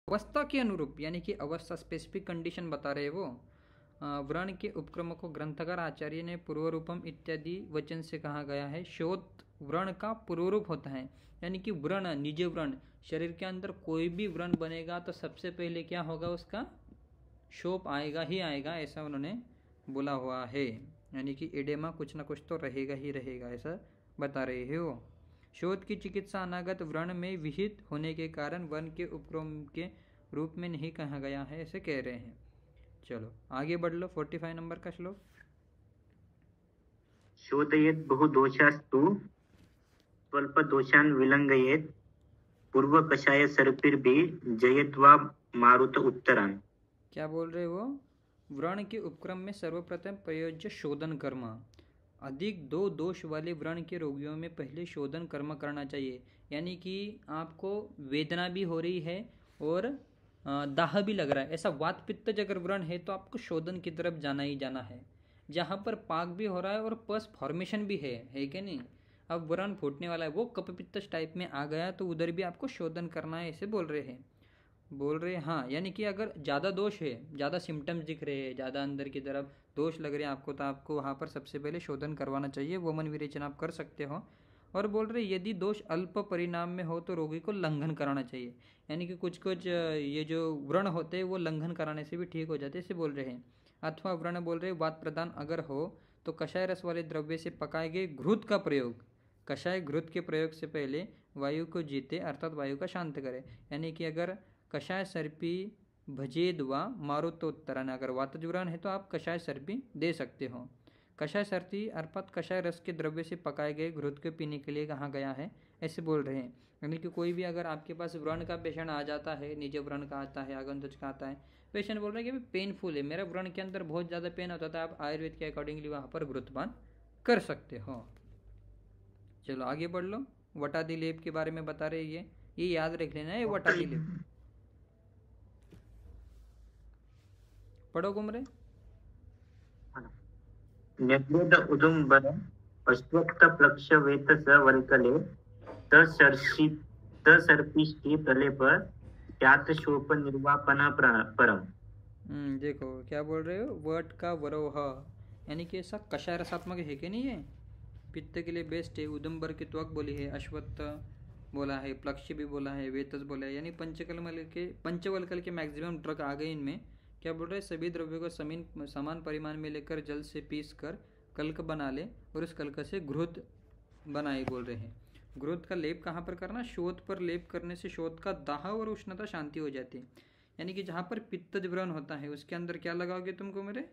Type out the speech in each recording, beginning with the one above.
अवस्था के अनुरूप, यानी कि अवस्था स्पेसिफिक कंडीशन बता रहे वो। व्रण के उपक्रमों को ग्रंथकार आचार्य ने पूर्वरूपम इत्यादि वचन से कहा गया है। शोथ व्रण का पूर्वरूप होता है, यानी कि व्रण, निज व्रण, शरीर के अंदर कोई भी व्रण बनेगा तो सबसे पहले क्या होगा, उसका शोप आएगा ही आएगा, ऐसा उन्होंने बोला हुआ है। यानी कि एडेमा कुछ ना कुछ तो रहेगा ही रहेगा, ऐसा बता रहे हैं वो। शोथ की चिकित्सा अनागत व्रण में विहित होने के कारण वर्ण के उपक्रम के रूप में नहीं कहा गया है, ऐसे कह रहे हैं। चलो आगे बढ़ लो, 45 नंबर का श्लोक। शोधयेत् बहुदोषास्तु स्वल्प दोषान् विलंघयेत् पूर्व कषाय सर्पिर्भि जयत्वा मारुत उत्तरान्। क्या बोल रहे वो? व्रण के उपक्रम में सर्वप्रथम प्रयोज्य शोधन कर्म। अधिक दो दोष वाले व्रण के रोगियों में पहले शोधन कर्म करना चाहिए। यानी कि आपको वेदना भी हो रही है और दाह भी लग रहा है, ऐसा वात पित्त अगर व्रण है तो आपको शोधन की तरफ जाना ही जाना है। जहाँ पर पाक भी हो रहा है और पस फॉर्मेशन भी है कि नहीं, अब व्रण फूटने वाला है, वो कप पित्त टाइप में आ गया तो उधर भी आपको शोधन करना है, ऐसे बोल रहे हैं। हाँ, यानी कि अगर ज़्यादा दोष है, ज़्यादा सिम्टम्स दिख रहे हैं, ज़्यादा अंदर की तरफ दोष लग रहे हैं आपको, तो आपको वहाँ पर सबसे पहले शोधन करवाना चाहिए। वो मन विरेचन आप कर सकते हो। और बोल रहे यदि दोष अल्प परिणाम में हो तो रोगी को लंघन कराना चाहिए। यानी कि कुछ कुछ ये जो व्रण होते हैं वो लंघन कराने से भी ठीक हो जाते हैं, इसे बोल रहे हैं। अथवा व्रण बोल रहे वात प्रदान अगर हो तो कषाय रस वाले द्रव्य से पकाए गए घृत का प्रयोग, कषाय घृत के प्रयोग से पहले वायु को जीते, अर्थात वायु का शांत करे। यानी कि अगर कषाय सर्पी भजेद व मारुतोत्तरन, अगर वातज्वरण है तो आप कषाय सर्पी दे सकते हो। कषाय सर्पी अर्थात कषाय रस के द्रव्य से पकाए गए घृत के पीने के लिए कहा गया है, ऐसे बोल रहे हैं। यानी कि कोई भी अगर आपके पास व्रण का पेशेंट आ जाता है, निज व्रण का आता है, आगंतुज का आता है, पेशेंट बोल रहे हैं कि पेनफुल है, मेरा व्रण के अंदर बहुत ज़्यादा पेन होता था, आप आयुर्वेद के अकॉर्डिंगली वहाँ पर घृतपान कर सकते हो। चलो आगे बढ़ लो। वटादी लेप के बारे में बता रहे ये याद रख लेना है, वटादी लेप। पढ़ो कुमरे। न्यग्रोध उदुम्बर अश्वत्थ प्लक्ष वेत स वर्कले सर्पिष्टि प्रलेप त्यात शोप निर्वापन परम। देखो क्या बोल रहे हो, वट का वरोह, यानी कि ऐसा कषाय रसात्मक है कि नहीं, है पित्त के लिए बेस्ट है। उदम्बर की त्वक बोली है, अश्वत्थ बोला है, प्लक्ष भी बोला है, वेतस बोला है, यानी पंचवलकल के मैक्सिमम ड्रग आ गए इनमें। क्या बोल रहे हैं, सभी द्रव्यों को समान परिमाण में लेकर जल से पीस कर कल्क बना ले और उस कल्क से घृत बनाए, बोल रहे हैं। घृत का लेप कहाँ पर करना, शोथ पर लेप करने से शोथ का दाह और उष्णता शांति हो जाती है। यानी कि जहाँ पर पित्त व्रण होता है उसके अंदर क्या लगाओगे तुमको मेरे,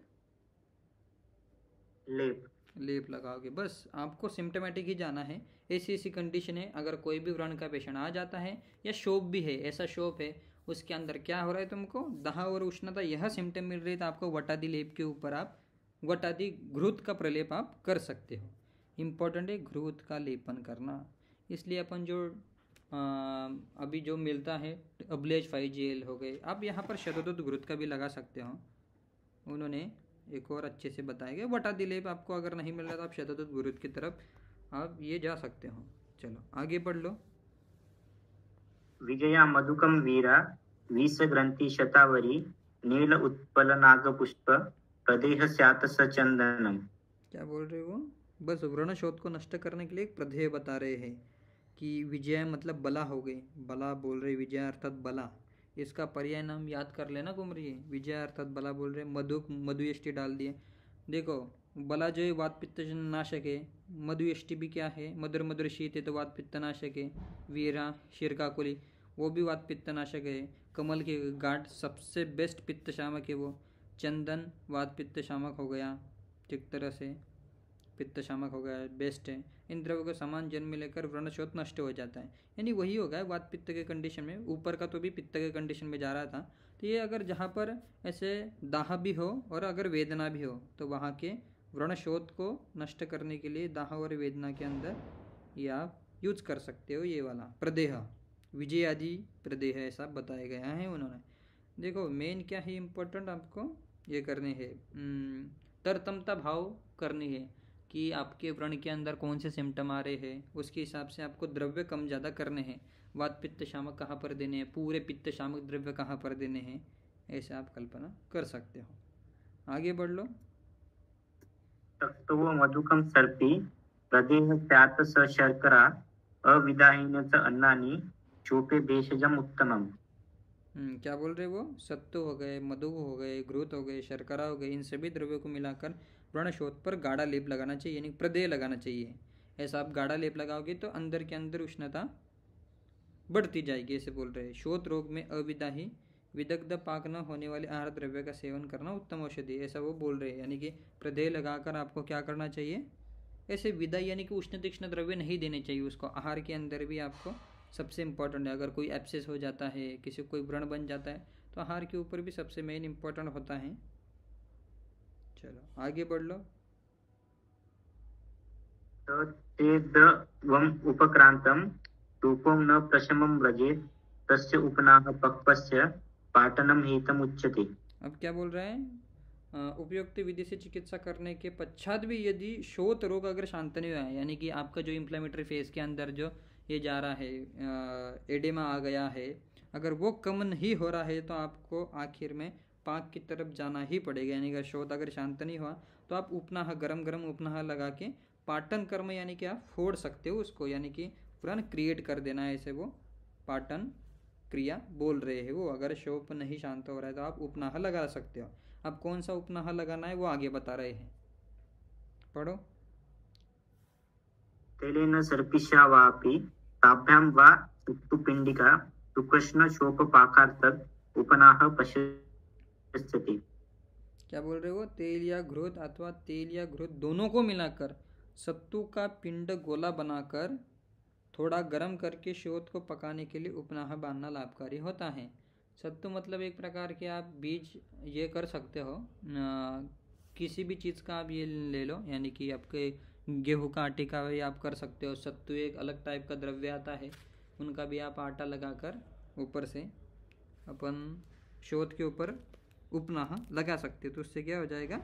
लेप लगाओगे। बस आपको सिम्टोमेटिक ही जाना है, ऐसी ऐसी कंडीशन है। अगर कोई भी व्रण का पेशेंट आ जाता है या शोप भी है, ऐसा शोप है उसके अंदर क्या हो रहा है, तुमको दाह और उष्णता, यह सिम्टम मिल रही है, तो आपको वटादी लेप के ऊपर आप वटादी घृत का प्रलेप आप कर सकते हो। इम्पोर्टेंट है घृत का लेपन करना। इसलिए अपन जो अभी जो मिलता है अब्लेज 5GL हो गए, आप यहाँ पर शतदूत घृत का भी लगा सकते हो। उन्होंने एक और अच्छे से बताया गया। वटादी लेप आपको अगर नहीं मिल रहा तो आप शतदूत घृत की तरफ आप ये जा सकते हो। चलो आगे बढ़ लो। विजया मधुकम वीरा विष ग्रंथि शतावरी नील उत्पल नाग पुष्प प्रदेह स्यात सचंदनम। क्या बोल रहे हो, बस व्रण शोध को नष्ट करने के लिए एक प्रदेह बता रहे हैं कि विजय मतलब बला हो गई। बला बोल रहे विजय अर्थात बला, इसका पर्याय नाम याद कर लेना कुमरी। विजय अर्थात बला बोल रहे, मधुयष्टि डाल दिए। देखो बला जो है वात पित्त नाशक है, मधुयष्टि भी क्या है, मधुर मधुर शीत है तो वात पित्त नाशक है। वीरा शिरकाकुली वो भी वात पित्त नाशक है। कमल के गांठ सबसे बेस्ट पित्त शामक है वो। चंदन वात पित्त शामक हो गया, ठीक तरह से पित्त शामक हो गया, बेस्ट है। इन द्रव्यों को समान जन्म में लेकर व्रणशोथ नष्ट हो जाता है। यानी वही हो गया वात पित्त के कंडीशन में, ऊपर का तो भी पित्त के कंडीशन में जा रहा था। तो ये अगर जहाँ पर ऐसे दाह भी हो और अगर वेदना भी हो तो वहाँ के व्रणशोथ को नष्ट करने के लिए दाह और वेदना के अंदर ये आप यूज कर सकते हो। ये वाला प्रदेह, विजय आदि प्रदेह ऐसा बताया गया है उन्होंने। देखो मेन क्या है इम्पोर्टेंट, आपको ये करने हैं, तरतमता भाव करनी है कि आपके व्रण के अंदर कौन से सिम्टम आ रहे हैं, उसके हिसाब से आपको द्रव्य कम ज़्यादा करने हैं। वात पित्त शामक कहाँ पर देने हैं, पूरे पित्त शामक द्रव्य कहाँ पर देने हैं, ऐसे आप कल्पना कर सकते हो। आगे बढ़ लो। तत्व मधुकम सर्पी प्रदेह स्यात् स शर्करा अविदाहीन च अन्नानि चोपे भेषजम उत्तमम। क्या बोल रहे वो, सत्तु हो गए, मधु हो गए, घृत हो गए, शर्करा हो गए, इन सभी द्रव्यों को मिलाकर व्रणशोथ पर गाढ़ा लेप लगाना चाहिए, यानी प्रदेय लगाना चाहिए। ऐसा आप गाढ़ा लेप लगाओगे तो अंदर के अंदर उष्णता बढ़ती जाएगी, ऐसे बोल रहे हैं। शोथ रोग में अविदाही विदग्ध पाक न होने वाले आहार द्रव्य का सेवन करना उत्तम औषधि, ऐसा वो बोल रहे हैं। यानी कि प्रदेय लगाकर आपको क्या करना चाहिए, ऐसे विदा यानी कि उष्ण तीक्ष्ण द्रव्य नहीं देने चाहिए उसको। आहार के अंदर भी आपको सबसे इम्पोर्टेंट है, अगर कोई एब्सेस हो जाता है, किसी को कोई व्रण बन जाता है, तो आहार के ऊपर भी सबसे मेन इम्पोर्टेंट होता है। चलो आगे बढ़ लो। चेद्वम उपक्रांतम रूपम न प्रशमम व्रजेत तस्य उपनाह पक्वस्य पाटनम हितम उच्यते। अब क्या बोल रहे हैं, उपयुक्त विधि से चिकित्सा करने के पश्चात भी यदि शोथ रोग अगर शांत नहीं हुआ है, यानी कि आपका जो इन्फ्लेमेटरी फेज के अंदर जो ये जा रहा है, एडेमा आ गया है, अगर वो कम नहीं हो रहा है तो आपको आखिर में पाक की तरफ जाना ही पड़ेगा। यानी कि शोथ अगर शांत नहीं हुआ तो आप उपनाह, गरम गरम उपनाह लगा के पाटन कर्म, यानी कि आप फोड़ सकते हो उसको, यानी कि पुरान क्रिएट कर देना है, ऐसे वो पाटन क्रिया बोल रहे हैं वो। अगर शोप नहीं शांत हो रहा है तो आप उपनाह लगा सकते हो। अब कौन सा उपनाह लगाना है वो आगे बता रहे हैं, पढ़ो। तेलेन सर्पिषा वापि ताभ्याम वा सुप्तुपिंडिका सुकृष्ण शोकपाकार्थक उपनाह पश्यति। क्या बोल रहे हो, तेल या घृत अथवा तेल या घृत दोनों को मिलाकर सत्तू का पिंड गोला बनाकर थोड़ा गर्म करके शोथ को पकाने के लिए उपनाह बांधना लाभकारी होता है। सत्तू मतलब एक प्रकार के आप बीज ये कर सकते हो, किसी भी चीज़ का आप ये ले लो, यानी कि आपके गेहूं का आटे का भी आप कर सकते हो। सत्तू एक अलग टाइप का द्रव्य आता है, उनका भी आप आटा लगाकर ऊपर से अपन शोथ के ऊपर उपनाह लगा सकते हो, तो उससे क्या हो जाएगा,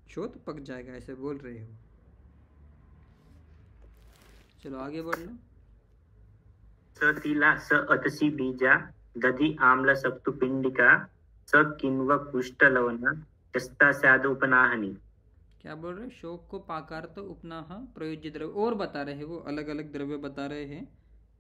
शोथ पक जाएगा, ऐसे बोल रहे हो। चलो आगे बढ़ लो। स तिला स अतसी बीजा दधि आम्ल सप्तुपिंडिका स किन्व कुष्ठ लवण यस्ता स्याद उपनाहनि। क्या बोल रहे, शोक को पाकार तो उपनाह प्रयोज्य द्रव्य और बता रहे हैं वो, अलग अलग द्रव्य बता रहे हैं।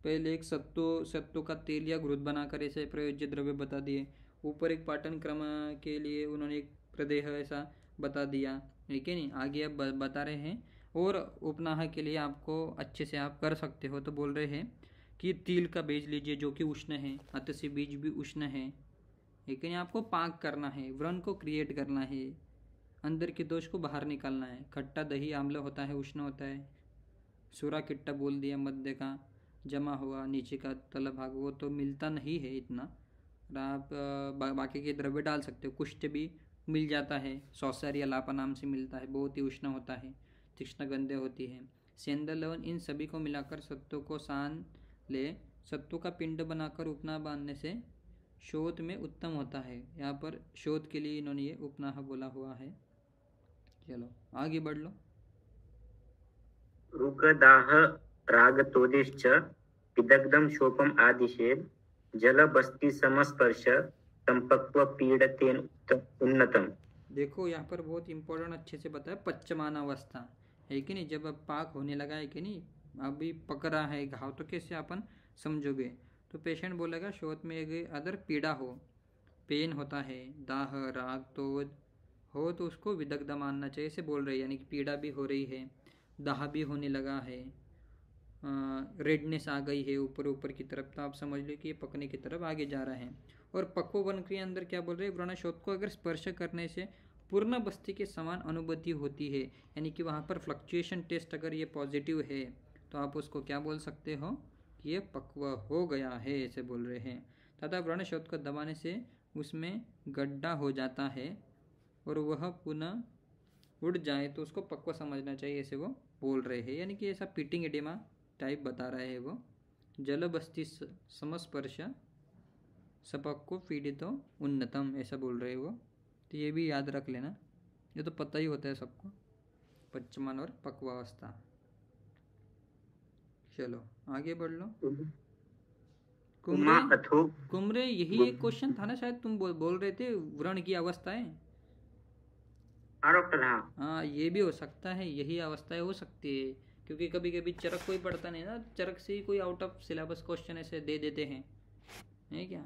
पहले एक सत्तू का तेल या घृत बनाकर ऐसे प्रयोज्य द्रव्य बता दिए, ऊपर एक पाटन क्रम के लिए उन्होंने एक प्रदेह ऐसा बता दिया, ठीक है नहीं। आगे अब बता रहे हैं और उपनाह के लिए आपको अच्छे से आप कर सकते हो, तो बोल रहे हैं कि तिल का बीज लीजिए जो कि उष्ण है, अतसी बीज भी उष्ण है, लेकिन आपको पाक करना है, व्रण को क्रिएट करना है, अंदर के दोष को बाहर निकालना है। खट्टा दही आम्ल होता है, उष्ण होता है। सूरा किट्टा बोल दिया, मध्य का जमा हुआ, नीचे का तल भाग वो तो मिलता नहीं है इतना, और आप बाकी के द्रव्य डाल सकते हो। कुष्ठ भी मिल जाता है, सौसर या लापा नाम से मिलता है, बहुत ही उष्ण होता है, तीक्ष्ण गंधे होती है। सेंदल लवण, इन सभी को मिलाकर सत्तू को सान ले, सत्तू का पिंड बनाकर उपनाह बांधने से शोथ में उत्तम होता है। यहाँ पर शोथ के लिए इन्होंने ये उपनाह बोला हुआ है। चलो आगे बढ़ लो। रुगदाह रागतोदिश्च विदग्धम शोपम आदिशेद जल बस्ती समस्पर्श संपक्व पीड़तेन उन्नतम। देखो यहाँ पर बहुत इंपॉर्टेंट अच्छे से बताया, पच्चमान अवस्था है कि नहीं, जब अब पाक होने लगा है कि नहीं, अभी पक रहा है घाव, तो कैसे अपन समझोगे, तो पेशेंट बोलेगा शोथ में एक अदर पीड़ा हो, पेन होता है, दाह राग तो हो, तो उसको विदग्ध मानना चाहिए, ऐसे बोल रहे हैं। यानी कि पीड़ा भी हो रही है, दाह भी होने लगा है, रेडनेस आ गई है ऊपर ऊपर की तरफ, तो आप समझ लो कि ये पकने की तरफ आगे जा रहा है। और पक्ववन के अंदर क्या बोल रहे हैं, व्रणशोथ को अगर स्पर्श करने से पूर्ण बस्ती के समान अनुभूति होती है, यानी कि वहाँ पर फ्लक्चुएशन टेस्ट अगर ये पॉजिटिव है तो आप उसको क्या बोल सकते हो कि ये पक्व हो गया है, ऐसे बोल रहे हैं। तथा व्रणशोथ को दबाने से उसमें गड्ढा हो जाता है और वह पुनः उड़ जाए तो उसको पक्व समझना चाहिए, ऐसे वो बोल रहे हैं। यानी कि ऐसा पीटिंग एडेमा टाइप बता रहे हैं वो। जल बस्ती समस्पर्श सपक्व पीड़ितो उन्नतम, ऐसा बोल रहे हैं वो। तो ये भी याद रख लेना, ये तो पता ही होता है सबको, पच्चमान और पक्वावस्था। चलो आगे बढ़ लो। उमा कुमरे अथो कुमरे यही एक क्वेश्चन था ना शायद, तुम बोल रहे थे व्रण की अवस्थाएं। हाँ डॉक्टर, हाँ। हाँ ये भी हो सकता है, यही अवस्थाएं हो सकती है, क्योंकि कभी कभी चरक कोई पढ़ता नहीं ना, चरक से ही कोई आउट ऑफ सिलेबस क्वेश्चन ऐसे दे देते हैं, है क्या।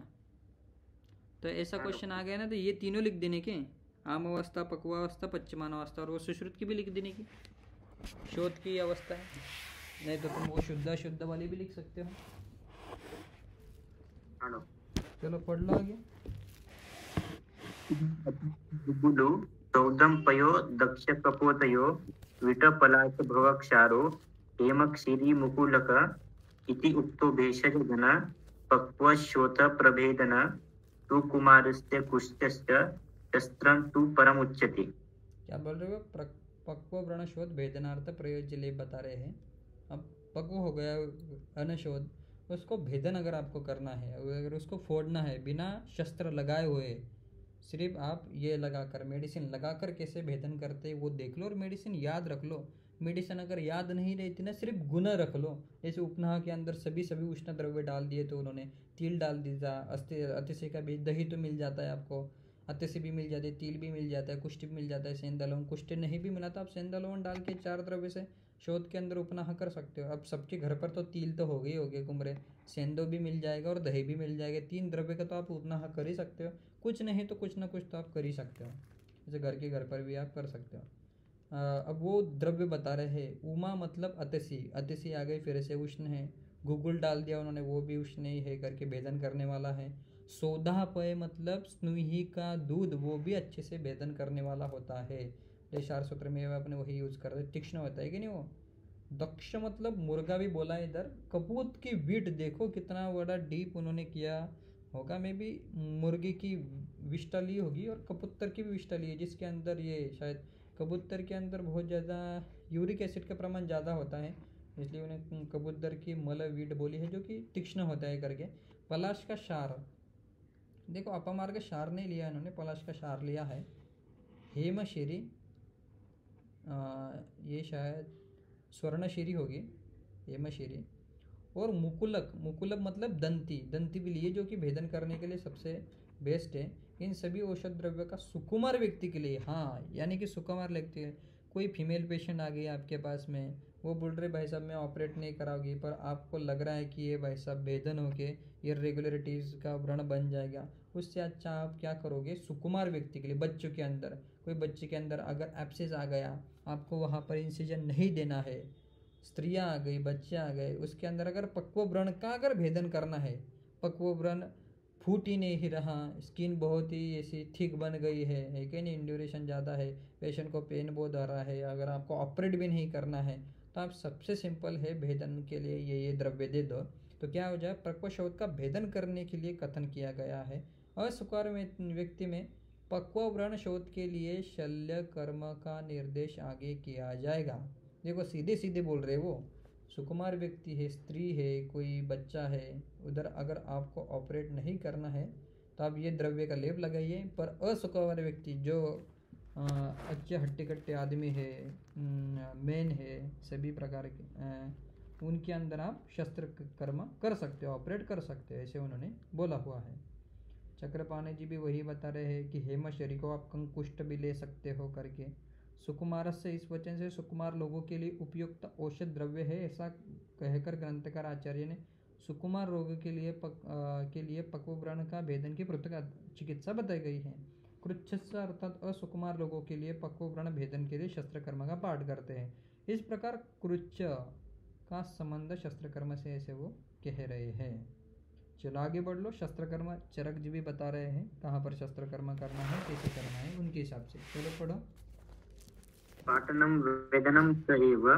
तो ऐसा हाँ क्वेश्चन आ डॉक्टर। गया ना, तो ये तीनों लिख देने के, आम अवस्था, पक्वावस्था, पश्चिमान अवस्था, और वो सुश्रुत की भी लिख देने की, शोध की अवस्था है। नहीं तो तुम वो शुद्ध शुद्ध वाली भी लिख सकते हो। हाँ डॉक्टर। चलो पढ़ लो आगे। गुगुलु सौदंपयो दक्ष कपोतयो विटपलाश भवक्षारो हेमक्षीरी मुकुलक इति उक्तो भेषज घन पक्वश्योत प्रभेदन तु कुमारस्य कुष्ठस्य शस्त्रं तु परमुच्यते। क्या बोल रहे हो? पक्व व्रण शोध भेदनार्थ प्रयोज्य लेप बता रहे हैं। अब पक्व हो गया अनशोध, उसको भेदन अगर आपको करना है, अगर उसको फोड़ना है बिना शस्त्र लगाए हुए, सिर्फ आप ये लगाकर, मेडिसिन लगाकर कैसे भेदन करते वो देख लो, और मेडिसिन याद रख लो। मेडिसिन अगर याद नहीं रहती ना, सिर्फ गुण रख लो। जैसे उपनाह के अंदर सभी उष्ण द्रव्य डाल दिए, तो उन्होंने तिल डाल दीजा, अतिशय का बीज, दही तो मिल जाता है आपको, अत्यसे भी मिल जाती है, तिल भी मिल जाता है, कुष्ठ भी मिल जाता है, सेंधा लवण, कुष्ठ नहीं भी मिला तो आप सेंधा लवण डाल के 4 द्रव्य से शोध के अंदर उपनाह कर सकते हो। अब सबके घर पर तो तिल तो हो गए कुमरे, सेंधो भी मिल जाएगा और दही भी मिल जाएगा, 3 द्रव्य का तो आप उपनाह कर ही सकते हो। कुछ नहीं तो कुछ ना कुछ तो आप कर ही सकते हो, जैसे घर पर भी आप कर सकते हो। अब वो द्रव्य बता रहे हैं। उमा मतलब अतिशी, अतिशी आ गई फिर से, उष्ण है। गुगुल डाल दिया उन्होंने, वो भी उष्ण ही है करके भेदन करने वाला है। सोधा पय मतलब स्नुही का दूध, वो भी अच्छे से भेदन करने वाला होता है। देशार सूत्र में अपने वही यूज कर रहे, तीक्ष्ण होता है कि नहीं वो। दक्ष मतलब मुर्गा भी बोला है इधर। कपूत की विट देखो कितना बड़ा डीप उन्होंने किया होगा, मे भी मुर्गे की विष्ठा ली होगी और कबूतर की भी विष्ठा ली है, जिसके अंदर ये शायद कबूतर के अंदर बहुत ज़्यादा यूरिक एसिड का प्रमाण ज़्यादा होता है, इसलिए उन्हें कबूतर की मल वीट बोली है, जो कि तीक्ष्ण होता है करके। पलाश का शार देखो, अपमार का शार नहीं लिया इन्होंने, पलाश का शार लिया है। हेमशिरी, ये शायद स्वर्णशिरी होगी, हेमशिरी। और मुकुलक, मुकुलक मतलब दंती, दंती भी लिए, जो कि भेदन करने के लिए सबसे बेस्ट है। इन सभी औषध द्रव्य का सुकुमार व्यक्ति के लिए, हाँ यानी कि सुकुमार व्यक्ति है, कोई फीमेल पेशेंट आ गई आपके पास में, वो बोल रहे भाई साहब मैं ऑपरेट नहीं कराऊंगी, पर आपको लग रहा है कि ये भाई साहब भेदन होके इरेगुलरिटीज़ का व्रण बन जाएगा, उससे अच्छा आप क्या करोगे, सुकुमार व्यक्ति के लिए, बच्चों के अंदर, कोई बच्चे के अंदर अगर एब्सेस आ गया, आपको वहाँ पर इंसिजन नहीं देना है, स्त्रियाँ आ गई, बच्चे आ गए, उसके अंदर अगर पक्व व्रण का अगर भेदन करना है, पक्व व्रण फूट ही नहीं रहा, स्किन बहुत ही ऐसी थिक बन गई है कि नहीं, ड्यूरेशन ज़्यादा है, पेशेंट को पेन बहुत आ रहा है, अगर आपको ऑपरेट भी नहीं करना है, तो आप सबसे सिंपल है भेदन के लिए ये द्रव्य दे दो, तो क्या हो जाए, पक्व शोध का भेदन करने के लिए कथन किया गया है। अस्वीकार व्यक्ति में पक्व व्रण शोध के लिए शल्य कर्म का निर्देश आगे किया जाएगा। देखो सीधे सीधे बोल रहे वो, सुकुमार व्यक्ति है, स्त्री है, कोई बच्चा है, उधर अगर आपको ऑपरेट नहीं करना है तो आप ये द्रव्य का लेप लगाइए, पर असुकुमार व्यक्ति जो अच्छे हट्टे कट्टे आदमी है, मेन है, सभी प्रकार के, उनके अंदर आप शस्त्र कर्म कर सकते हो, ऑपरेट कर सकते हो, ऐसे उन्होंने बोला हुआ है। चक्रपाणी जी भी वही बता रहे हैं कि हेमशरी को आप कंकुष्ट भी ले सकते हो करके। सुकुमार से इस वचन से सुकुमार लोगों के लिए उपयुक्त औषध द्रव्य है, ऐसा कहकर ग्रंथकार आचार्य ने सुकुमार रोग के लिए पक्व व्रण का भेदन की पृथक चिकित्सा बताई गई है। कृच्छ्स अर्थात असुकुमार लोगों के लिए पक्व व्रण भेदन के लिए शस्त्रकर्म का पाठ करते हैं। इस प्रकार कृच्छ का संबंध शस्त्रकर्म से ऐसे वो कह रहे हैं। चलो आगे बढ़ लो। शस्त्रकर्म चरक जी भी बता रहे हैं कहाँ पर शस्त्रकर्म करना है, कैसे करना है, उनके हिसाब से। चलो पढ़ो। पाटनं वेदनं च एव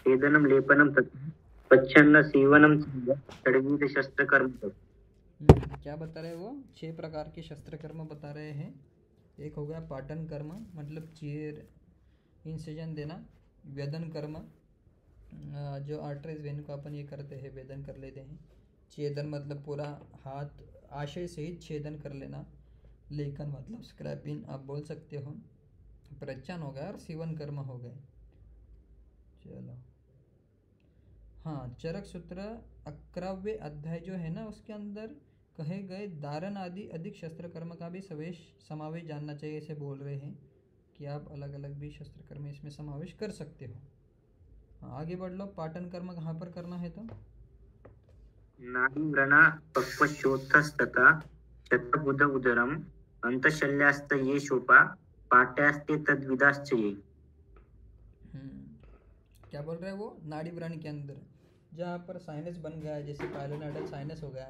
वेदनं लेपनं तथा पच्छन्न सीवनं षड्विध शस्त्रकर्म। क्या बता रहे वो, 6 प्रकार के शस्त्रकर्म बता रहे हैं। एक हो गया पाटन कर्म, मतलब चीर इंसिजन देना। वेदन कर्म, जो आर्टरीज वेन को अपन ये करते हैं, वेदन कर लेते हैं। छेदन मतलब पूरा हाथ आशय से ही छेदन कर लेना। लेखन मतलब स्क्रैपिंग आप बोल सकते हो। प्रच्छन हो गया और सीवन कर्म हो गए। चलो हाँ, चरक सूत्र 11वें अध्याय जो है ना, उसके अंदर कहे गए धारण आदि अधिक शस्त्र कर्म का भी समावेश जानना चाहिए, ऐसे बोल रहे हैं कि आप अलग अलग भी शस्त्र कर्म इसमें समावेश कर सकते हो। हाँ, आगे बढ़ लो। पाटन कर्म कहाँ पर करना है तो नाड़ीव्रणा पक्वशोथस्तथा शतबुध उदरम अंतशल्यास्त ये शोपा पाट्यास्ते तद्विदाश्च ये। क्या बोल रहे हैं वो? नाड़ी व्रण के अंदर जहाँ पर साइनस बन गया है, जैसे पाइलोनाइडल साइनस हो गया,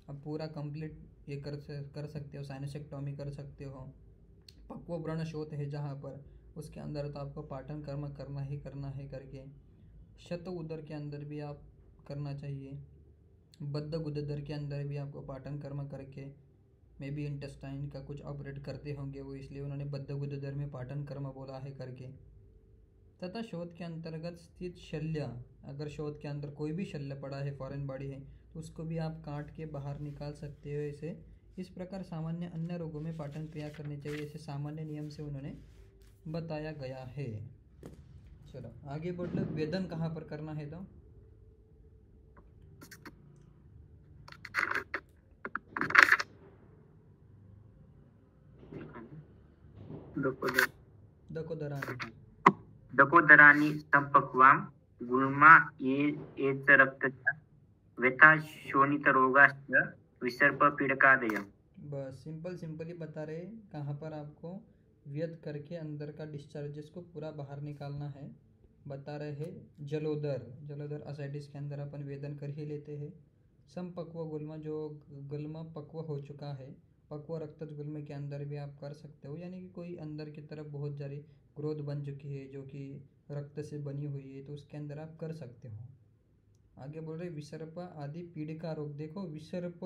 अब पूरा कंप्लीट ये कर सकते हो, साइनसेक्टोमी कर सकते हो। पक्व व्रण शोथ है जहाँ पर, उसके अंदर तो आपको पाटन कर्म करना ही करना है करके। शत उदर के अंदर भी आप करना चाहिए। बद्ध गुददर के अंदर भी आपको पाटन कर्म करके, मे बी इंटेस्टाइन का कुछ ऑपरेट करते होंगे वो, इसलिए उन्होंने बद्ध गुददर में पाटन कर्म बोला है करके। तथा शोध के अंतर्गत स्थित शल्य, अगर शोध के अंदर कोई भी शल्य पड़ा है, फॉरेन बॉडी है, तो उसको भी आप काट के बाहर निकाल सकते हो। ऐसे इस प्रकार सामान्य अन्य रोगों में पाटन क्रिया करनी चाहिए, ऐसे सामान्य नियम से उन्होंने बताया गया है। चलो आगे बढ़ लो। वेदन कहाँ पर करना है तो दकोदरानी संपक्वां गुल्मा ये रक्तचा व्यथा शोणित रोगाश्च विसर्प पीड़कादय। बस सिंपल ही बता रहे कहाँ पर आपको व्यथ करके अंदर का डिस्चार्जेस को पूरा बाहर निकालना है। बता रहे हैं जलोदर असाइटिस के अंदर अपन वेदन कर ही लेते हैं। समपक्व गुल्म, जो गुल्म पक्व हो चुका है, पक्व रक्तज गुल्म के अंदर भी आप कर सकते हो, यानी कि कोई अंदर की तरफ बहुत सारी ग्रोथ बन चुकी है जो कि रक्त से बनी हुई है, तो उसके अंदर आप कर सकते हो। आगे बोल रहे विसर्प आदि पीड़िका रोग। देखो विसर्प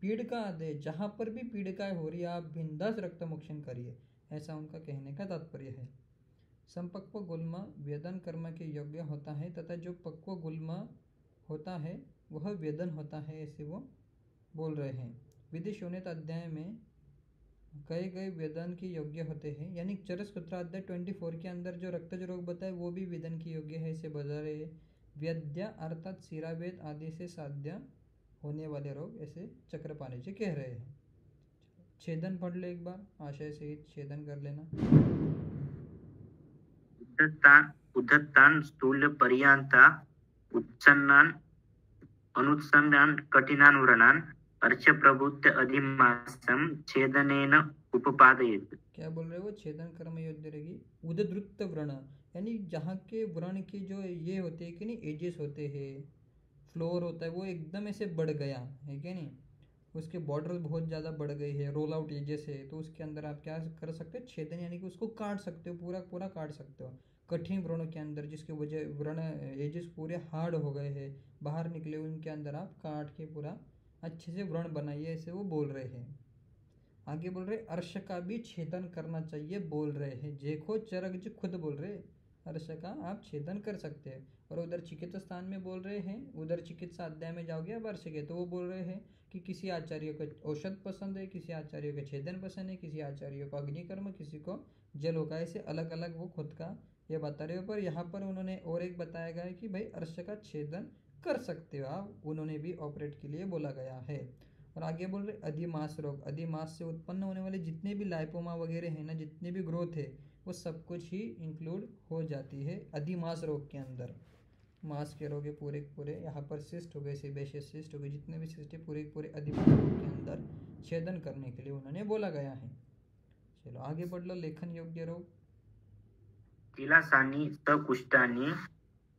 पीड़िका आदि, जहाँ पर भी पीड़िकाएँ हो रही है आप बिंदास रक्त मोक्षण करिए, ऐसा उनका कहने का तात्पर्य है। संपक्व गुल्म वेदन कर्म के योग्य होता है तथा जो पक्व गुल्म होता है वह वेदन होता है, ऐसे वो बोल रहे हैं। विधि शून्यत अध्याय में कई गए वेदन के योग्य होते हैं, यानी चरस सूत्राध्याय 24 के अंदर जो रक्तज रोग बताए वो भी वेदन के योग्य है, ऐसे बता रहे हैं। वेद्य अर्थात सिरावेद आदि से साध्य होने वाले रोग, ऐसे चक्रपाणी जी कह रहे हैं। छेदन पढ़ लो एक बार, आशय सहित छेदन कर लेना। उद्धतान स्थूल पर्यांता उत्सन्नान अनुत्सन्नान कठिनान व्रणान अर्च प्रभुत्य अधिमासम छेदनेन उपपादयेत्। क्या बोल रहे हो? छेदन कर्म योग्य रहेगी। उदद्रुत व्रण, यानी जहाँ के व्रण के जो ये होते हैं कि नहीं, एजेस होते हैं, फ्लोर होता है, वो एकदम ऐसे बढ़ गया है कि नहीं, उसके बॉर्डर बहुत ज़्यादा बढ़ गई है, रोल आउट एजेस है, तो उसके अंदर आप क्या कर सकते हो? छेदन, यानी कि उसको काट सकते हो, पूरा पूरा काट सकते हो। कठिन व्रणों के अंदर जिसके वजह व्रण एजेस पूरे हार्ड हो गए हैं, बाहर निकले, उनके अंदर आप काट के पूरा अच्छे से व्रण बनाइए, ऐसे वो बोल रहे हैं। आगे बोल रहे अर्श का भी छेदन करना चाहिए, बोल रहे हैं। देखो चरक जी खुद बोल रहे अर्श का आप छेदन कर सकते हैं। और उधर चिकित्सा स्थान में बोल रहे हैं, उधर चिकित्सा अध्याय में जाओगे अब अर्श के, तो वो बोल रहे हैं कि किसी आचार्य को औषध पसंद है, किसी आचार्य को छेदन पसंद है, किसी आचार्य को अग्निकर्म, किसी को जल होगा, ऐसे अलग अलग वो खुद का ये बता रहे हो। पर यहाँ पर उन्होंने और एक बताया गया है कि भाई अर्श का छेदन कर सकते हो आप, उन्होंने भी ऑपरेट के लिए बोला गया है। और आगे बोल रहे अधिमास रोग, अधिमास से उत्पन्न होने वाले जितने भी लाइपोमा वगैरह है ना, जितने भी ग्रोथ है, वो सब कुछ ही इंक्लूड हो जाती है अधिमास रोग के अंदर। मांस के रोग पूरे पूरे यहाँ पर सिस्ट हो गए, सेबेशियस सिस्ट हो गए, जितने भी सिस्ट है पूरे पूरे अधिमास रोग के अंदर छेदन करने के लिए उन्होंने बोला गया है। चलो आगे बढ़ लो। लेखन योग्य रोग। किलासानी सकुष्टानी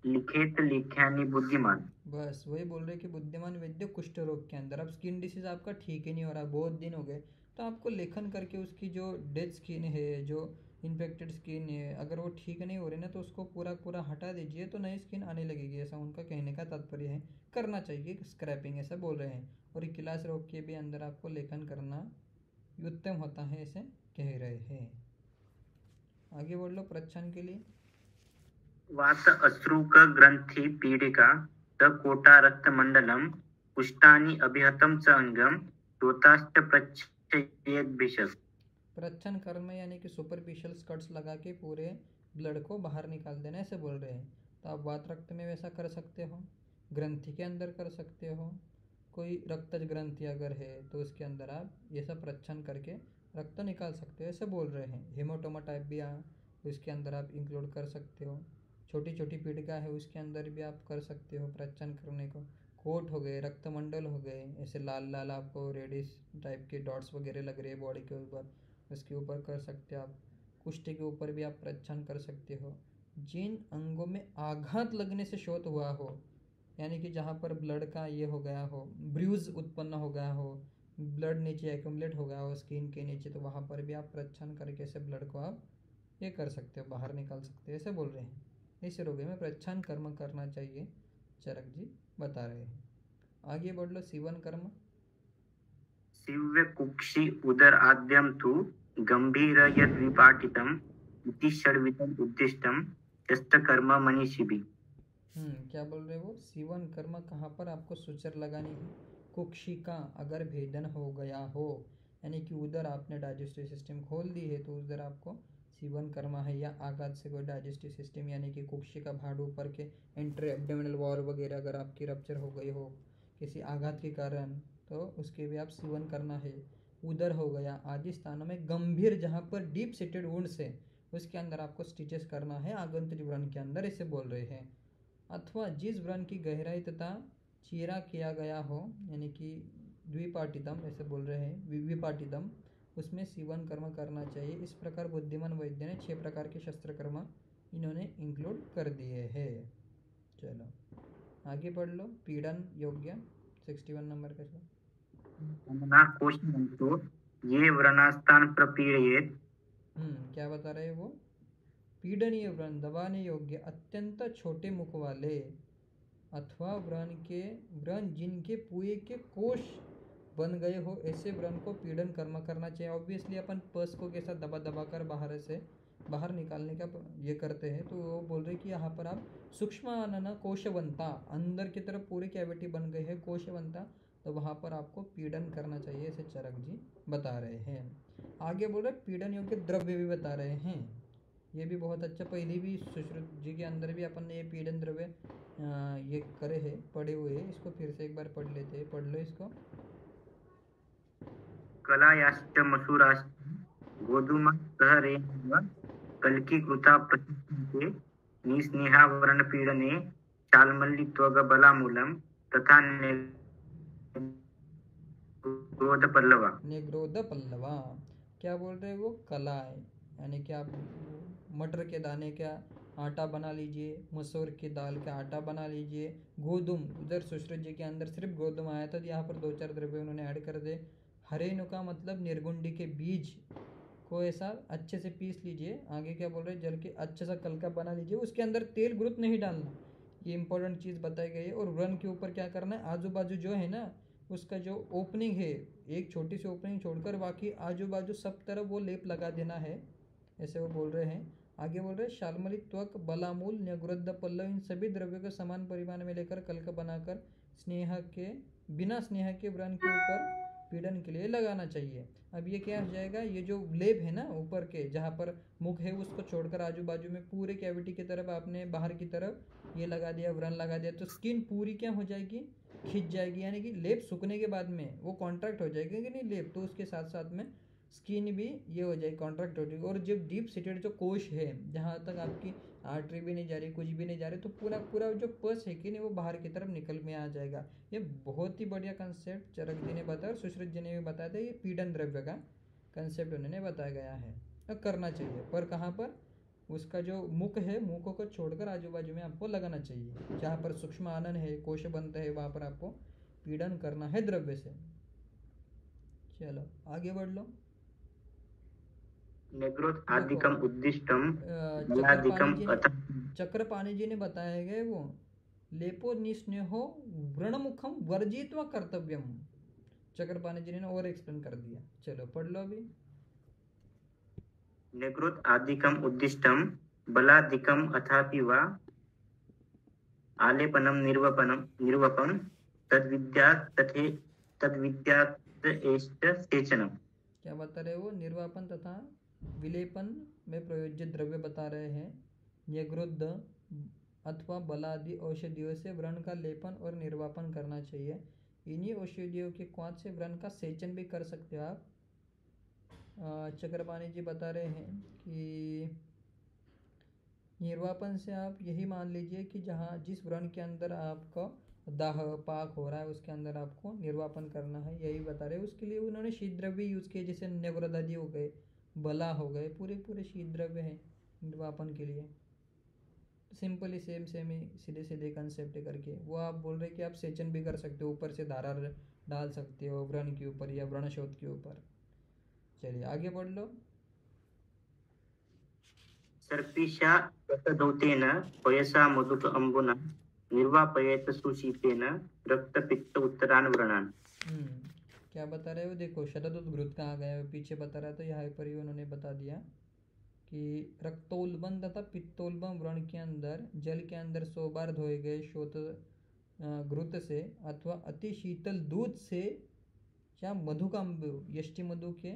लिखेत लिख्यानी बुद्धिमान। बस वही बोल रहे कि बुद्धिमान वैद्य कुष्ठ रोग के अंदर, अब स्किन डिसीज आपका ठीक ही नहीं हो रहा, बहुत दिन हो गए, तो आपको लेखन करके उसकी जो डेड स्किन है, जो इन्फेक्टेड स्किन है, अगर वो ठीक नहीं हो रही ना, तो उसको पूरा पूरा हटा दीजिए, तो नई स्किन आने लगेगी, ऐसा उनका कहने का तात्पर्य है। करना चाहिए स्क्रैपिंग, ऐसा बोल रहे हैं। और किलास रोग के भी अंदर आपको लेखन करना उत्तम होता है, ऐसे कह रहे हैं। आगे बढ़ लो प्रच्छन के लिए। वात अश्रुक ग्रंथि पीडिका स कोटा रक्त मंडलम कुष्ठानि अभिहतम च अंगम श्रोताश्च प्रच्छयेद्भिषक्। प्रच्छन कर्म यानी कि सुपरफिशियल स्कर्ट्स लगा के पूरे ब्लड को बाहर निकाल देना, ऐसे बोल रहे हैं। तो आप वात रक्त में वैसा कर सकते हो। ग्रंथि के अंदर कर सकते हो। कोई रक्तज ग्रंथि अगर है तो उसके अंदर आप ये सब प्रच्छन करके रक्त निकाल सकते हो, ऐसे बोल रहे हैं। हेमाटोमा टाइप भी उसके अंदर आप इंक्लूड कर सकते हो। छोटी छोटी पीड़िका है उसके अंदर भी आप कर सकते हो प्रच्छन करने को। कोट हो गए, रक्तमंडल हो गए, ऐसे लाल लाल आपको रेडिश टाइप के डॉट्स वगैरह लग रहे हैं बॉडी के ऊपर, उसके ऊपर कर सकते हो आप। कुष्ठ के ऊपर भी आप प्रच्छन कर सकते हो। जिन अंगों में आघात लगने से शोथ हुआ हो, यानी कि जहाँ पर ब्लड का ये हो गया हो, ब्रूज उत्पन्न हो गया हो, ब्लड नीचे एक्यूमुलेट हो गया हो स्किन के नीचे, तो वहाँ पर भी आप प्रच्छन करके से ब्लड को आप ये कर सकते हो, बाहर निकाल सकते हो, ऐसे बोल रहे हैं। इस रोगी में प्रच्छन कर्म करना चाहिए, चरक जी बता रहे हैं। आगे बढ़ लो, सीवन कर्म। शिव्य कुक्षि उदर आद्यम तु गंभीर यद विपाटितम इति षड्विधम उद्दिष्टम कर्म मनीषिभिः। क्या बोल रहे हो? सीवन कर्म कहाँ पर आपको सुचर लगानी है? कुक्षिका अगर भेदन हो गया हो, यानी कि उधर आपने डाइजेस्टिव सिस्टम खोल दी है, तो उधर आपको सीवन कर्म है। या आघात से कोई डाइजेस्टिव सिस्टम यानी कि कुक्षिका भाड़ ऊपर के इंटर एब्डोमिनल वॉल वगैरह अगर आपकी रप्चर हो गई हो किसी आघात के कारण, तो उसके भी आप सीवन करना है। उधर हो गया आदि स्थानों में गंभीर, जहाँ पर डीप सीटेड वुंड्स है उसके अंदर आपको स्टिचेस करना है आगंतुक व्रण के अंदर, इसे बोल रहे हैं। अथवा जिस व्रण की गहराई तथा चीरा किया गया हो, यानी कि द्विपाटितम ऐसे बोल रहे हैं, विपाटितम, उसमें सीवन कर्म करना चाहिए। इस प्रकार बुद्धिमान वैद्य ने 6 प्रकार के शस्त्र कर्म इन्होंने इंक्लूड कर दिए हैं। चलो आगे बढ़ लो, पीड़न योग्य 61 नंबर का कोशमंतो ये व्रणास्थान प्रपीड़येत्। क्या बता रहे हैं वो? पीडनीय व्रण, दबाने योग्य, अत्यंत छोटे मुख वाले अथवा व्रण जिनके पुए के कोश बन गए हो, ऐसे व्रण को पीड़न कर्म करना चाहिए। ऑब्वियसली अपन पस को कैसा दबा दबा कर बाहर निकालने का ये करते हैं, तो वो बोल रहे कि यहाँ पर आप सूक्ष्म आनन कोशवंता, अंदर की तरफ पूरी कैविटी बन गई है कोशवंता, तो वहाँ पर आपको पीड़न करना चाहिए, ऐसे चरक जी बता रहे हैं। आगे बोल रहे पीड़न योग्य द्रव्य भी बता रहे हैं। ये भी बहुत अच्छा, पहले भी सुश्रुत जी के अंदर भी अपन ने ये पीड़न द्रव्य ये करे हैं, पढ़े हुए हैं। इसको फिर से एक बार पढ़ लेते हैं, पढ़ लो इसको। कलायाश्च मसूराश्च गोधूम सहरेण कल्कीकृता प्रसिद्धन्ते निस्नेहा वर्णपीडने चालमल्लित्वगबलामूलम तथा नेग्रोध पल्लवा। क्या बोल रहे हैं वो? कला है, यानी कि आप मटर के दाने का आटा बना लीजिए, मसूर की दाल का आटा बना लीजिए, गोधूम, उधर सुश्रुत जी के अंदर सिर्फ गोधूम आया था, यहाँ पर 2-4 द्रव्य उन्होंने ऐड कर दे। हरेनु का मतलब निर्गुंडी के बीज को ऐसा अच्छे से पीस लीजिए। आगे क्या बोल रहे हैं? जल के अच्छे सा कलका बना लीजिए, उसके अंदर तेल गुरुत नहीं डालना, ये इंपॉर्टेंट चीज़ बताई गई है। और व्रण के ऊपर क्या करना है? आजू बाजू जो है ना, उसका जो ओपनिंग है, एक छोटी सी ओपनिंग छोड़कर बाकी आजू बाजू सब तरफ वो लेप लगा देना है, ऐसे वो बोल रहे हैं। आगे बोल रहे हैं शालमली, त्वक, बलामूल, न्यग्रोध पल्लव, इन सभी द्रव्यों को समान परिमाण में लेकर कलक बनाकर बिना स्नेह के व्रण के ऊपर पीड़न के लिए लगाना चाहिए। अब ये क्या हो जाएगा? ये जो लेप है ना ऊपर के, जहाँ पर मुख है, उसको छोड़कर आजू बाजू में पूरे कैविटी की तरफ आपने बाहर की तरफ ये लगा दिया, व्रण लगा दिया, तो स्किन पूरी क्या हो जाएगी? खिंच जाएगी, यानी कि लेप सूखने के बाद में वो कॉन्ट्रैक्ट हो जाएगी कि नहीं लेप, तो उसके साथ साथ में स्किन भी ये हो जाएगी, कॉन्ट्रैक्ट हो जाएगी। और जब डीप सीटेड जो कोश है, जहाँ तक आपकी आर्टरी भी नहीं जा रही, कुछ भी नहीं जा रही, तो पूरा पूरा जो पस है कि नहीं वो बाहर की तरफ निकल में आ जाएगा। ये बहुत ही बढ़िया कंसेप्ट चरक जी ने बताया और सुश्रुत जी ने भी बताया था। ये पीड़न द्रव्य का कंसेप्ट उन्होंने बताया गया है, तो करना चाहिए। पर कहाँ पर? उसका जो मुख है, मुख को छोड़कर आजू बाजू में आपको लगाना चाहिए, जहाँ पर सूक्ष्म आनन है, कोश बनता है, वहाँ पर आपको पीड़न करना है द्रव्य से। चलो आगे बढ़ लो। आदिकम उद्दिष्टम चक्रपाणी जी ने बताया गया वो लेपो निस्नेहो व्रणमुखम वर्जित्वा कर्तव्यम। चक्रपाणी जी ने और एक्सप्लेन कर दिया। चलो पढ़ लो अभी। नेग्रोत आदिकम उद्दिष्टम बलादिकम अथापि वा आलेपनम निर्वपम तद्विद्यात् एष्ट सेचनम। क्या बता रहे वो? निर्वापन तथा विलेपन में प्रयोज्य द्रव्य बता रहे हैं। न्यग्रोध अथवा बलादि औषधियों से व्रण का लेपन और निर्वापन करना चाहिए। इन्हीं औषधियों के क्वाथ से व्रण का सेचन भी कर सकते हो आप। चक्रपाणी जी बता रहे हैं कि निर्वापन से आप यही मान लीजिए कि जहाँ जिस व्रण के अंदर आपका दाह पाक हो रहा है उसके अंदर आपको निर्वापन करना है, यही बता रहे हैं। उसके लिए उन्होंने शीत द्रव्य यूज़ किए, जैसे न्यग्रोदधि हो गए, बला हो गए, पूरे पूरे शीत द्रव्य हैं निर्वापन के लिए। सिंपली सेम ही सीधे सीधे कंसेप्ट करके वो आप बोल रहे कि आप सेचन भी कर सकते हो, ऊपर से धारा डाल सकते हो व्रण के ऊपर या व्रणशोथ के ऊपर। चलिए आगे बढ़ लो। सर्पिषा रसधौतेन पयसा मधुक अम्बुना निर्वापयेत सुशीतेन रक्तपित्त उत्तरान व्रणान। क्या बता रहे हो, देखो शतदूत घृत कहाँ गया है, पीछे बता रहा था, यहाँ पर ही उन्होंने बता दिया कि रक्तोल्बन तथा पित्तोल्बन व्रण के अंदर जल के अंदर 100 बार धोए गए शोत घृत से अथवा अति शीतल दूध से या मधु का अम्बु, यष्टि मधु के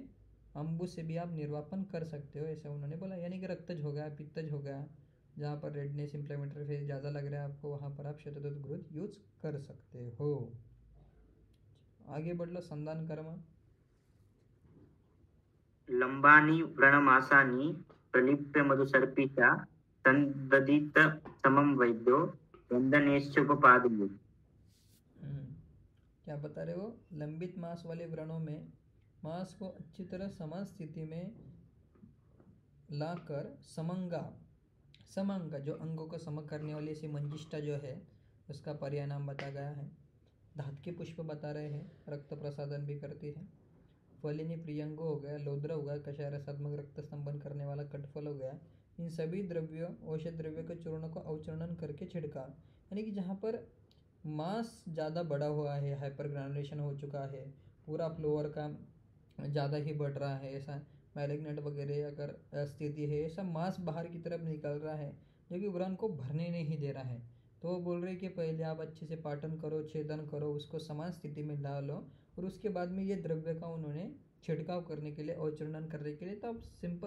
अम्बु से भी आप निर्वापन कर सकते हो, ऐसा उन्होंने बोला। यानी कि रक्तज हो गया, पित्तज हो गया, जहाँ पर रेडनेस इन्फ्लेमेटरी फेज ज़्यादा लग रहा है आपको, वहाँ पर आप शतदूत घृत यूज कर सकते हो। आगे बढ़ लो। संधान कर्म। लंबानी व्रणमासानि प्रलिप्य मधुसर्पिषा संददित समम वैद्यो वंदनेश्च उपपादये। क्या बता रहे हो, लंबित मांस वाले व्रणों में मांस को अच्छी तरह समान स्थिति में लाकर समंगा जो अंगों को सम करने वाली ऐसी मंजिष्ठा जो है उसका पर्याय नाम बताया गया है। धात के पुष्प बता रहे हैं, रक्त प्रसादन भी करती है। फलिनी प्रियंगो हो गया, लोद्र हो गया, कषाय रसात्मक रक्त स्तंभन करने वाला कटफल हो गया। इन सभी द्रव्यों औषध द्रव्यों के चूर्ण को अवचूर्णन करके छिड़का। यानी कि जहाँ पर मांस ज़्यादा बड़ा हुआ है, हाइपर ग्रानुलेशन हो चुका है, पूरा फ्लोअर का ज़्यादा ही बढ़ रहा है, ऐसा मैलिग्नेंट वगैरह अगर स्थिति है, ऐसा मांस बाहर की तरफ निकल रहा है जो कि व्रण को भरने नहीं दे रहा है, तो वो बोल रहे कि पहले आप अच्छे से पाटन करो, छेदन करो, उसको समान स्थिति में डालो और उसके बाद में ये द्रव्य का उन्होंने छिड़काव करने के लिए और चूर्णन करने के लिए, तो आप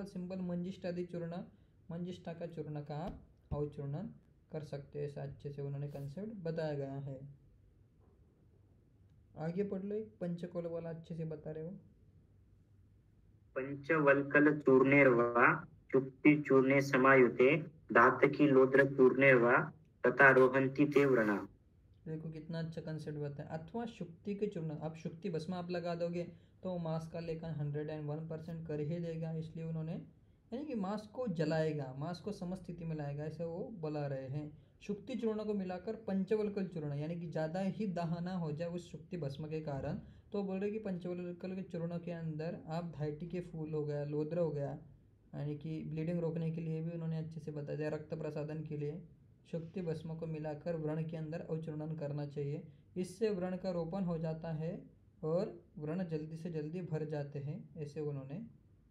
सिंपल मंजिष्ठादि चूर्ण, मंजिष्ठा का चूर्ण का आप अवचूर्णन कर सकते हैं। ऐसा अच्छे से उन्होंने कंसेप्ट बताया गया है। आगे पढ़ लो। एक पंचकोल वाला अच्छे से बता रहे हो। पंचवल्कल चूर्णेर्वा चुक्ति चूर्णे समायुते धातकी लोद्र चूर्णेर्वा तथा रोहंती ते व्रणा। देखो कितना अच्छा कंसेप्ट बताया। अथवा शुक्ति के चूर्ण, आप शुक्ति भस्म आप लगा दोगे तो मांस का लेखन 101% कर ही देगा, इसलिए उन्होंने यानी कि मांस को जलाएगा, मांस को समस्थिति में लाएगा, ऐसे वो बता रहे हैं। शुक्ति चूर्ण को मिलाकर पंचवल्कल चूर्ण, यानी कि ज़्यादा ही दहना हो जाए उस शुक्ति भस्म के कारण, तो बोल रहे कि पंचवल्कल के चूर्ण के अंदर आप धायटी के फूल हो गया, लोद्र हो गया, यानी कि ब्लीडिंग रोकने के लिए भी उन्होंने अच्छे से बता दिया, रक्त प्रसादन के लिए शुक्ति भस्म को मिलाकर व्रण के अंदर अवचूर्णन करना चाहिए। इससे व्रण का रोपण हो जाता है और व्रण जल्दी से जल्दी भर जाते हैं, ऐसे उन्होंने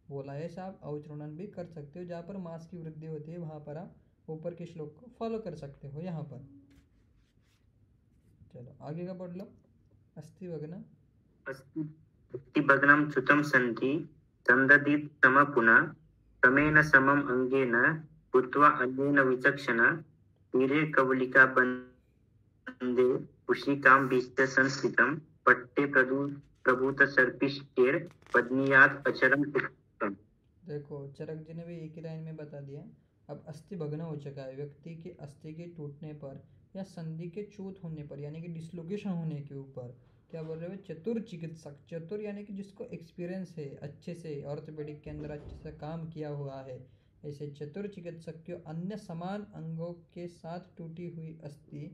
बोला। ऐसा आप अवचूर्णन भी कर सकते हो, जहाँ पर मांस की वृद्धि होती है वहाँ पर आप ऊपर के श्लोक को फॉलो कर सकते हो यहाँ पर। चलो आगे का पढ़ लो। अस्थि भग्न। अस्थि भग्नं च्युतं सन्ति संददित सम पुनः समेन समम अंगेन भूत्वा अन्येन विचक्षण तीरे कवलिका बंदे कुशिकां बीष्ट संस्थितं पट्टे प्रभूत सर्पिष्टेर पद्नियात अचरम तिष्ठम्। देखो चरक जी ने भी एक ही लाइन में बता दिया। अब अस्थि भग्न हो चुका है, व्यक्ति की अस्थि के टूटने पर या संधि के चूत होने पर, यानी कि डिसलोकेशन होने के ऊपर क्या बोल रहे हो, चतुर चिकित्सक, चतुर यानी कि जिसको एक्सपीरियंस है, अच्छे से ऑर्थोपेडिक के अंदर अच्छे से काम किया हुआ है, ऐसे चतुर चिकित्सक को अन्य समान अंगों के साथ टूटी हुई अस्थि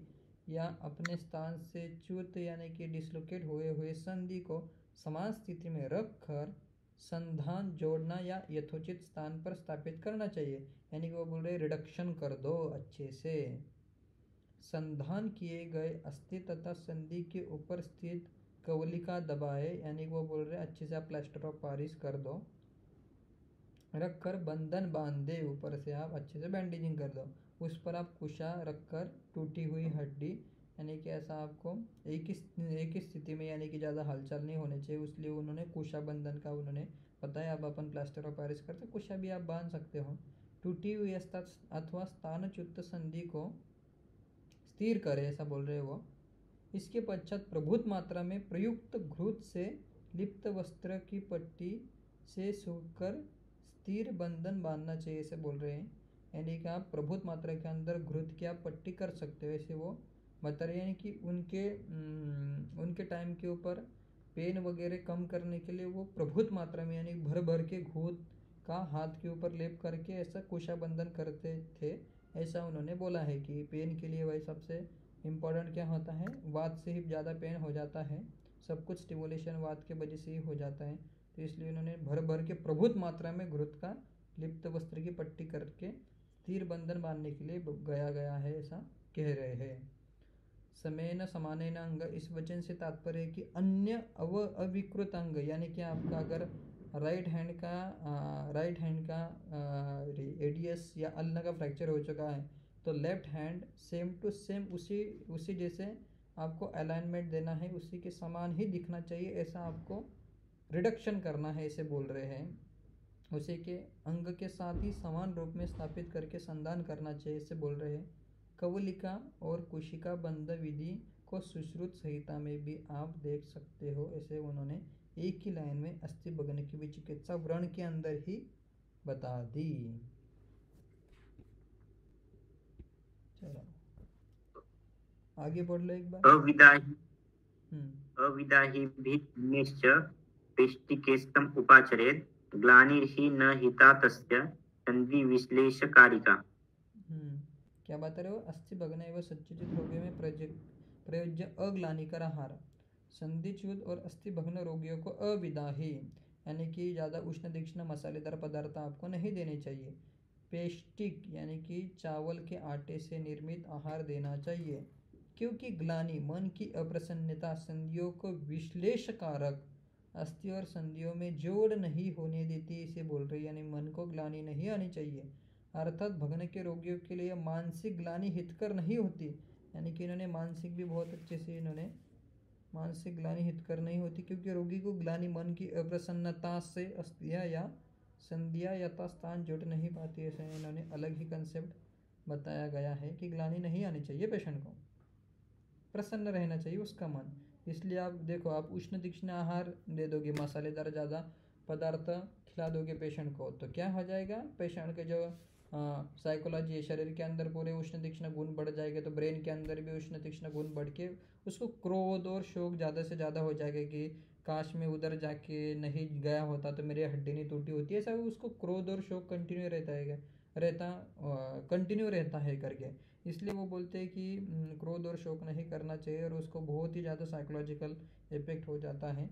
या अपने स्थान से च्युत यानी कि डिसलोकेट हुए हुए संधि को समान स्थिति में रखकर संधान जोड़ना या यथोचित स्थान पर स्थापित करना चाहिए। यानी कि वो बोल रहे रिडक्शन कर दो अच्छे से। संधान किए गए अस्थि तथा संधि के ऊपर स्थित कवलिका दबाए, यानी कि वो बोल रहे अच्छे से आप प्लास्टर ऑफ पारिस कर दो, रखकर बंधन बांध दे, ऊपर से आप अच्छे से बैंडेजिंग कर दो, उस पर आप कुशा रखकर टूटी हुई हड्डी, यानी कि ऐसा आपको एक ही स्थिति में, यानी कि ज़्यादा हलचल नहीं होने चाहिए, इसलिए उन्होंने कुशा बंधन का उन्होंने बताया। अब अपन प्लास्टर ऑफ पेरिस करते, कुशा भी आप बांध सकते हो। टूटी हुई अथवा स्थानच्युत संधि को स्थिर करे, ऐसा बोल रहे हैं वो। इसके पश्चात प्रभुत मात्रा में प्रयुक्त घृत से लिप्त वस्त्र की पट्टी से सूखकर स्थिर बंधन बांधना चाहिए, ऐसे बोल रहे हैं। यानी कि आप प्रभुत मात्रा के अंदर घृत की आप पट्टी कर सकते हो, ऐसे वो बता रहे हैं कि उनके टाइम के ऊपर पेन वगैरह कम करने के लिए वो प्रभुत मात्रा में यानी भर भर के घूत का हाथ के ऊपर लेप करके ऐसा कुशा बंधन करते थे, ऐसा उन्होंने बोला है कि पेन के लिए वही सबसे इम्पोर्टेंट क्या होता है, वात से ही ज़्यादा पेन हो जाता है, सब कुछ स्टिमुलेशन वात के वजह से ही हो जाता है। तो इसलिए उन्होंने भर भर के प्रभुत मात्रा में घृत का लिप्त वस्त्र की पट्टी करके स्थिर बंधन बांधने के लिए गया है, ऐसा कह रहे हैं। समेन समानेन अंग, इस वचन से तात्पर्य है कि अन्य अविकृत अंग, यानी कि आपका अगर राइट हैंड का रेडियस या अल्ना का फ्रैक्चर हो चुका है तो left hand same to same उसी जैसे आपको अलाइनमेंट देना है, उसी के समान ही दिखना चाहिए, ऐसा आपको रिडक्शन करना है, ऐसे बोल रहे हैं। उसी के अंग के साथ ही समान रूप में स्थापित करके संधान करना चाहिए, ऐसे बोल रहे हैं। कवलिका और कुशिका बंध विधि को सुश्रुत संहिता में भी आप देख सकते हो, ऐसे उन्होंने एक ही लाइन में अस्थि भग्न की भी चिकित्सा व्रण के अंदर ही बता दी। चलो आगे बढ़ लो एक बार। अविदाहि भी निश्च पेष्टिकेस्तम उपाचरेत ग्लानिर्हि न हिता तस्य संधि विश्लेषकारिका। क्या बता रहे हो? अस्थि भग्न एवं सच्चित रोगियों में प्रयोज्य अग्लानिकर आहार, संधिच्युत और अस्थि भग्न रोगियों को अविदाही यानी कि ज़्यादा उष्ण तीक्ष्ण मसालेदार पदार्थ आपको नहीं देने चाहिए। पेस्टिक यानी कि चावल के आटे से निर्मित आहार देना चाहिए, क्योंकि ग्लानि मन की अप्रसन्नता संधियों को विश्लेषकारक अस्थि और संधियों में जोड़ नहीं होने देती, इसे बोल रही, यानी मन को ग्लानि नहीं आनी चाहिए। अर्थात भग्न के रोगियों के लिए मानसिक ग्लानि हितकर नहीं होती, यानी कि इन्होंने मानसिक भी बहुत अच्छे से इन्होंने मानसिक ग्लानि हितकर नहीं होती, क्योंकि रोगी को ग्लानि मन की अप्रसन्नता से अस्थियाँ या संधियाँ यथास्थान जुड़ नहीं पाती, ऐसे इन्होंने अलग ही कंसेप्ट बताया गया है कि ग्लानि नहीं आनी चाहिए, पेशेंट को प्रसन्न रहना चाहिए उसका मन। इसलिए आप देखो, आप उष्ण तीक्ष्ण आहार दे दोगे, मसालेदार ज़्यादा पदार्थ खिला दोगे पेशेंट को, तो क्या हो जाएगा, पेशेंट के जो साइकोलॉजी है, शरीर के अंदर पूरे उष्ण तीक्ष्ण गुण बढ़ जाएंगे, तो ब्रेन के अंदर भी उष्ण तीक्ष्ण गुण बढ़ के उसको क्रोध और शोक ज़्यादा से ज़्यादा हो जाएगा कि काश में उधर जाके नहीं गया होता तो मेरी हड्डी नहीं टूटी होती, ऐसा उसको क्रोध और शोक कंटिन्यू रहता है करके। इसलिए वो बोलते हैं कि क्रोध और शोक नहीं करना चाहिए, और उसको बहुत ही ज़्यादा साइकोलॉजिकल इफेक्ट हो जाता है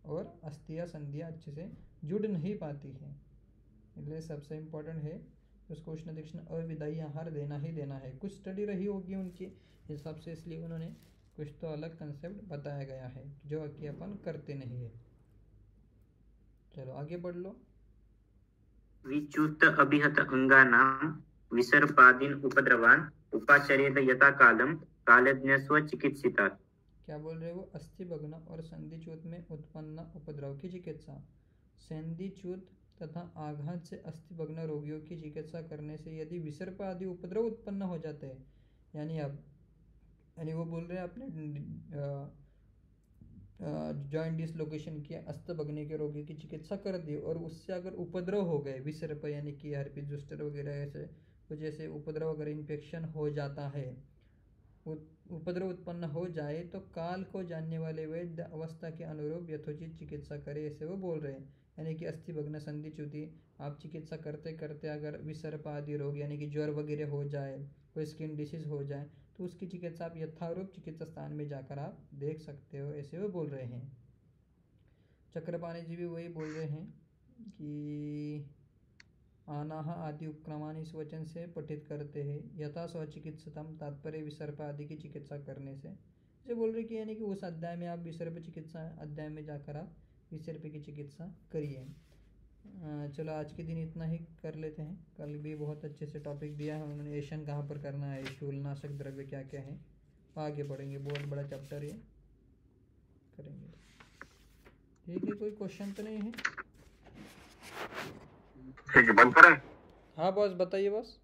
और अस्थियाँ संधियाँ अच्छे से जुड़ नहीं पाती है। इसलिए सबसे इम्पोर्टेंट है उसको उष्ण तीक्ष्ण अविदायी आहार देना ही देना है। कुछ स्टडी रही होगी उनके हिसाब से, इसलिए उन्होंने कुछ तो अलग कंसेप्ट बताया गया है जो कि अपन करते नहीं है। चलो आगे बढ़ लो। विच्युत अभिहत अंगानां विसर्पादीन उपद्रवान उपाचरेत यथा कालम कालज्ञस्व चिकित्सितात्। क्या बोल रहे हो? अस्थि भग्न और संधिच्युत में उत्पन्न उपद्रव की चिकित्सा। संधिच्युत तथा आघात से अस्थि भग्न रोगियों की चिकित्सा करने से यदि विसर्प आदि उपद्रव उत्पन्न हो जाते हैं, यानी वो बोल रहे हैं अपने जॉइंट डिसलोकेशन किया, अस्थि भग्न के रोगी की चिकित्सा कर दी और उससे अगर उपद्रव हो गए, विसर्प यानी कि हर्पीस जोस्टर वगैरह ऐसे कुछ ऐसे उपद्रव अगर इन्फेक्शन हो जाता है, उपद्रव उत्पन्न हो जाए, तो काल को जानने वाले वैद्य अवस्था के अनुरूप यथोचित चिकित्सा करे, ऐसे वो बोल रहे हैं। यानी कि अस्थि भग्न संधिच्युति आप चिकित्सा करते करते अगर विसर्प आदि रोग यानी कि ज्वर वगैरह हो जाए, कोई स्किन डिसीज हो जाए, तो उसकी चिकित्सा आप यथारूप चिकित्सा स्थान में जाकर आप देख सकते हो, ऐसे वो बोल रहे हैं। चक्रपाणी जी भी वही बोल रहे हैं कि आनाह आदि उपक्रमान इस वचन से पठित करते हैं, यथा स्वचिकित्सतम, तात्पर्य विसर्प आदि की चिकित्सा करने से। इसे बोल रहे कि यानी कि उस अध्याय में आप विसर्प चिकित्सा अध्याय में जाकर आप विसर्प की चिकित्सा करिए। चलो आज के दिन इतना ही कर लेते हैं, कल भी बहुत अच्छे से टॉपिक दिया है उन्होंने, एशन कहाँ पर करना है, शूलनाशक द्रव्य क्या क्या है, आगे बढ़ेंगे, बहुत बड़ा चैप्टर ये करेंगे। ठीक है, कोई क्वेश्चन तो नहीं है? बंद करें? हाँ बॉस बताइए बॉस।